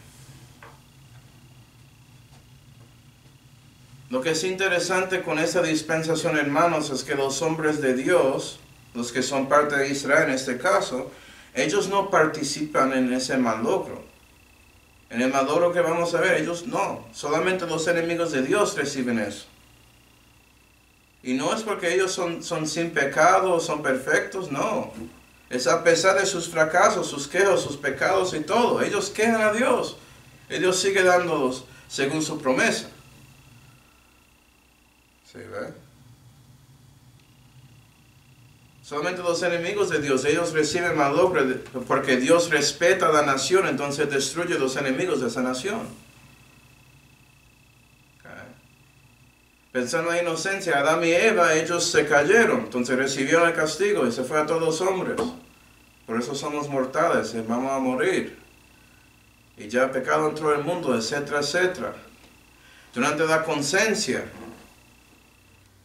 Lo que es interesante con esta dispensación, hermanos, es que los hombres de Dios, los que son parte de Israel en este caso, ellos no participan en ese malogro. En el malogro que vamos a ver, ellos no. Solamente los enemigos de Dios reciben eso. Y no es porque ellos son sin pecado, son perfectos, no. Es a pesar de sus fracasos, sus quejas, sus pecados y todo. Ellos quejan a Dios. Dios sigue dándolos según su promesa. ¿Sí, ve? Solamente los enemigos de Dios, ellos reciben malogro porque Dios respeta a la nación, entonces destruye a los enemigos de esa nación. Okay. Pensando en la inocencia, Adán y Eva, ellos se cayeron, entonces recibieron el castigo y se fue a todos los hombres. Por eso somos mortales, vamos a morir. Y ya el pecado entró en el mundo, etcétera, etcétera. Durante la conciencia,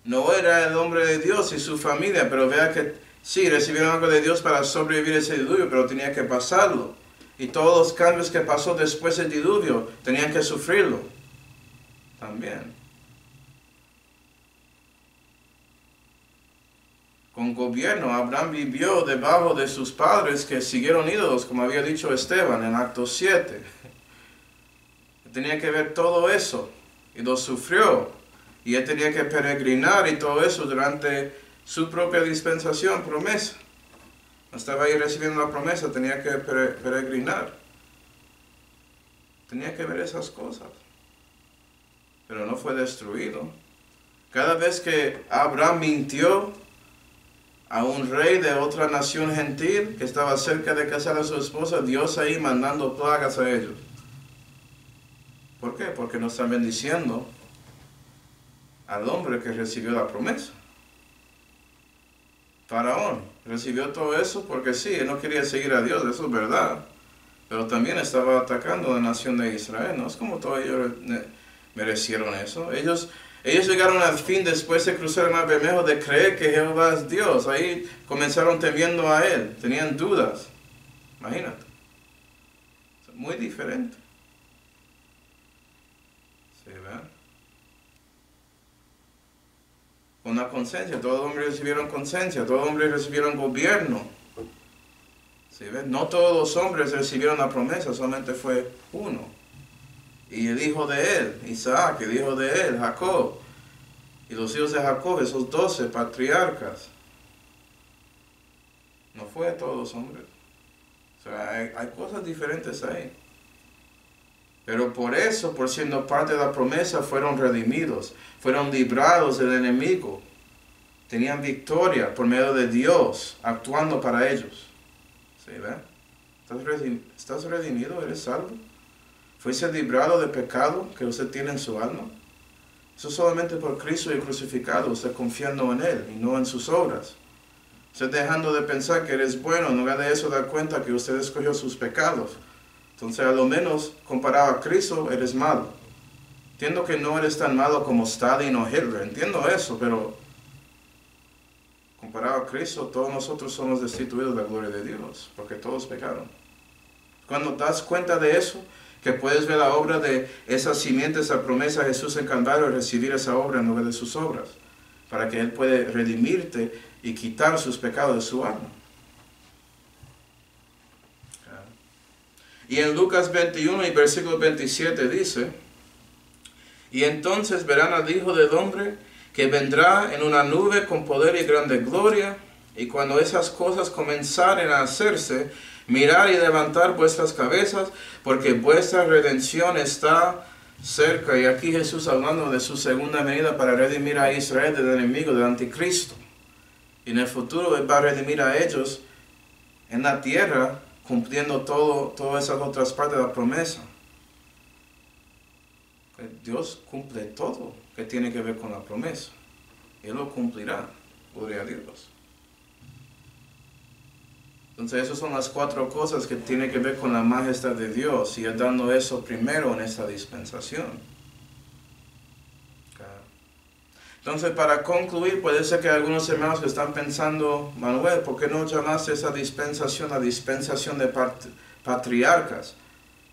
no era el hombre de Dios y su familia, pero vea que sí, recibieron algo de Dios para sobrevivir ese diluvio, pero tenía que pasarlo. Y todos los cambios que pasó después del diluvio, tenían que sufrirlo también. Con gobierno, Abraham vivió debajo de sus padres que siguieron ídolos, como había dicho Esteban en Actos 7. Tenía que ver todo eso, y lo sufrió. Y él tenía que peregrinar y todo eso durante su propia dispensación, promesa. No estaba ahí recibiendo la promesa, tenía que peregrinar. Tenía que ver esas cosas. Pero no fue destruido. Cada vez que Abraham mintió a un rey de otra nación gentil que estaba cerca de casar a su esposa, Dios ahí mandando plagas a ellos. ¿Por qué? Porque no están bendiciendo al hombre que recibió la promesa. Faraón recibió todo eso porque sí, él no quería seguir a Dios, eso es verdad. Pero también estaba atacando a la nación de Israel. No es como todos ellos merecieron eso. Ellos llegaron al fin después de cruzar el mar Bermejo de creer que Jehová es Dios. Ahí comenzaron temiendo a Él, tenían dudas. Imagínate. Es muy diferente. ¿Sí, verdad? Con la conciencia, todos los hombres recibieron conciencia, todos los hombres recibieron gobierno. ¿Sí, ves? No todos los hombres recibieron la promesa, solamente fue uno. Y el hijo de él, Isaac, el hijo de él, Jacob. Y los hijos de Jacob, esos 12 patriarcas. No fue a todos los hombres. O sea, hay cosas diferentes ahí. Pero por eso, por siendo parte de la promesa, fueron redimidos, fueron librados del enemigo. Tenían victoria por medio de Dios, actuando para ellos. ¿Sí, ven? ¿Estás redimido? ¿Eres salvo? ¿Fuiste librado de pecado que usted tiene en su alma? Eso solamente por Cristo y crucificado, usted confiando en Él y no en sus obras. Usted dejando de pensar que eres bueno, en lugar de eso dar cuenta que usted escogió sus pecados. Entonces, a lo menos, comparado a Cristo, eres malo. Entiendo que no eres tan malo como Stalin o Hitler, entiendo eso, pero comparado a Cristo, todos nosotros somos destituidos de la gloria de Dios, porque todos pecaron. Cuando das cuenta de eso, que puedes ver la obra de esa simiente, esa promesa de Jesús en Calvario, y recibir esa obra en lugar de sus obras, para que Él pueda redimirte y quitar sus pecados de su alma. Y en Lucas 21 y versículo 27 dice: y entonces verán al Hijo del Hombre que vendrá en una nube con poder y grande gloria, y cuando esas cosas comenzaren a hacerse, mirad y levantar vuestras cabezas, porque vuestra redención está cerca, y aquí Jesús hablando de su segunda venida para redimir a Israel del enemigo, del anticristo. Y en el futuro Él va a redimir a ellos en la tierra, cumpliendo todas esas otras partes de la promesa. Dios cumple todo que tiene que ver con la promesa. Él lo cumplirá, gloria a Dios. Entonces esas son las 4 cosas que tienen que ver con la majestad de Dios, y Él dando eso primero en esta dispensación. Entonces, para concluir, puede ser que algunos hermanos que están pensando, Manuel, ¿por qué no llamaste esa dispensación la dispensación de patriarcas?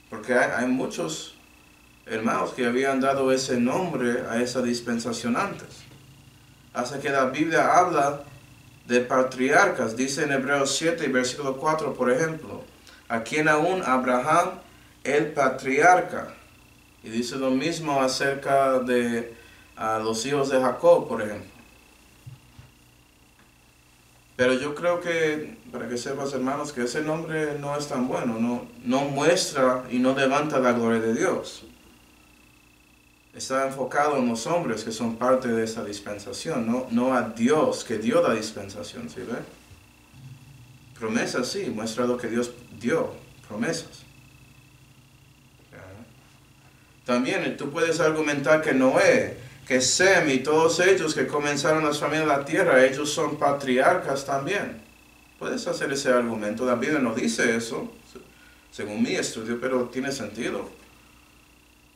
Porque hay muchos hermanos que habían dado ese nombre a esa dispensación antes. Hasta que la Biblia habla de patriarcas, dice en Hebreos 7, versículo 4, por ejemplo, a quien aún Abraham, el patriarca. Y dice lo mismo acerca de los hijos de Jacob, por ejemplo. Pero yo creo que, para que sepas, hermanos, que ese nombre no es tan bueno, no muestra y no levanta la gloria de Dios. Está enfocado en los hombres que son parte de esa dispensación, no a Dios que dio la dispensación, ¿sí ve? Promesas sí, muestra lo que Dios dio, promesas. También tú puedes argumentar que Noé, que Sem y todos ellos que comenzaron las familias de la tierra, ellos son patriarcas también. Puedes hacer ese argumento, la Biblia no dice eso, según mi estudio, pero tiene sentido.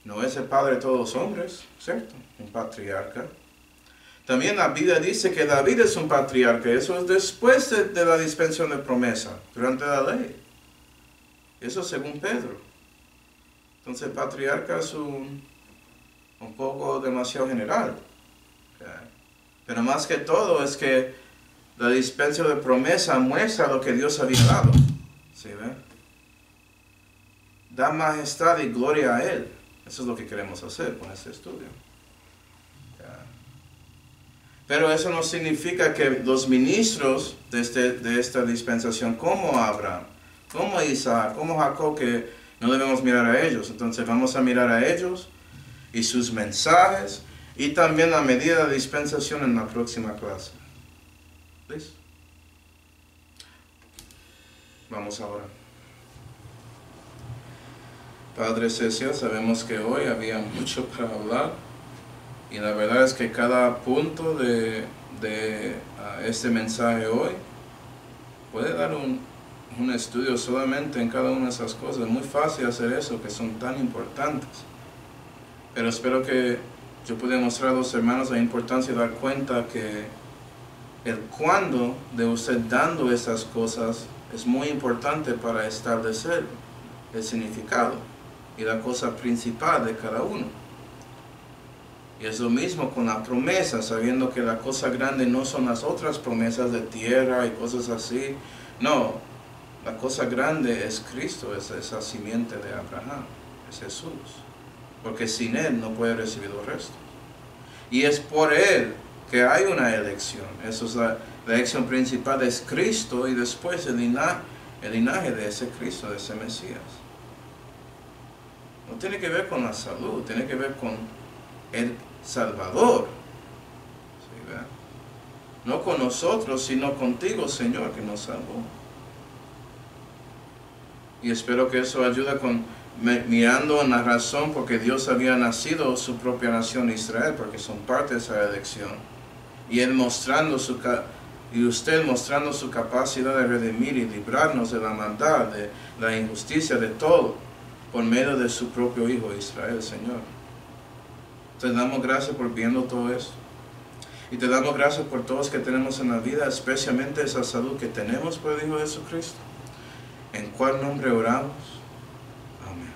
No es el padre de todos los hombres, ¿cierto? Un patriarca. También la Biblia dice que David es un patriarca. Eso es después de la dispensación de promesa, durante la ley. Eso según Pedro. Entonces el patriarca es un poco demasiado general. Pero más que todo es que la dispensación de promesa muestra lo que Dios había dado. ¿Sí ve? Da majestad y gloria a Él. Eso es lo que queremos hacer con este estudio. Pero eso no significa que los ministros de esta dispensación, como Abraham, como Isaac, como Jacob, que no debemos mirar a ellos. Entonces vamos a mirar a ellos y sus mensajes y también la medida de dispensación en la próxima clase. ¿Listo? Vamos ahora. Padre Celestial, sabemos que hoy había mucho para hablar y la verdad es que cada punto de este mensaje hoy puede dar un estudio solamente en cada una de esas cosas. Es muy fácil hacer eso, que son tan importantes. Pero espero que yo pueda mostrar a los hermanos la importancia de dar cuenta que el cuándo de usted dando esas cosas es muy importante para establecer el significado y la cosa principal de cada uno. Y es lo mismo con la promesa, sabiendo que la cosa grande no son las otras promesas de tierra y cosas así. No, la cosa grande es Cristo, es esa simiente de Abraham, es Jesús. Porque sin Él no puede recibir los restos. Y es por Él que hay una elección. Eso es la elección principal, es Cristo y después el linaje de ese Cristo, de ese Mesías. No tiene que ver con la salud, tiene que ver con el Salvador. ¿Sí, verdad? No con nosotros, sino contigo, Señor, que nos salvó. Y espero que eso ayude con mirando en la razón porque Dios había nacido su propia nación Israel, porque son parte de esa elección. Y Él mostrando y usted mostrando su capacidad de redimir y librarnos de la maldad, de la injusticia, de todo, por medio de su propio Hijo Israel, Señor. Te damos gracias por viendo todo esto. Y te damos gracias por todos que tenemos en la vida, especialmente esa salud que tenemos por el Hijo de Jesucristo. En cuál nombre oramos. Amén.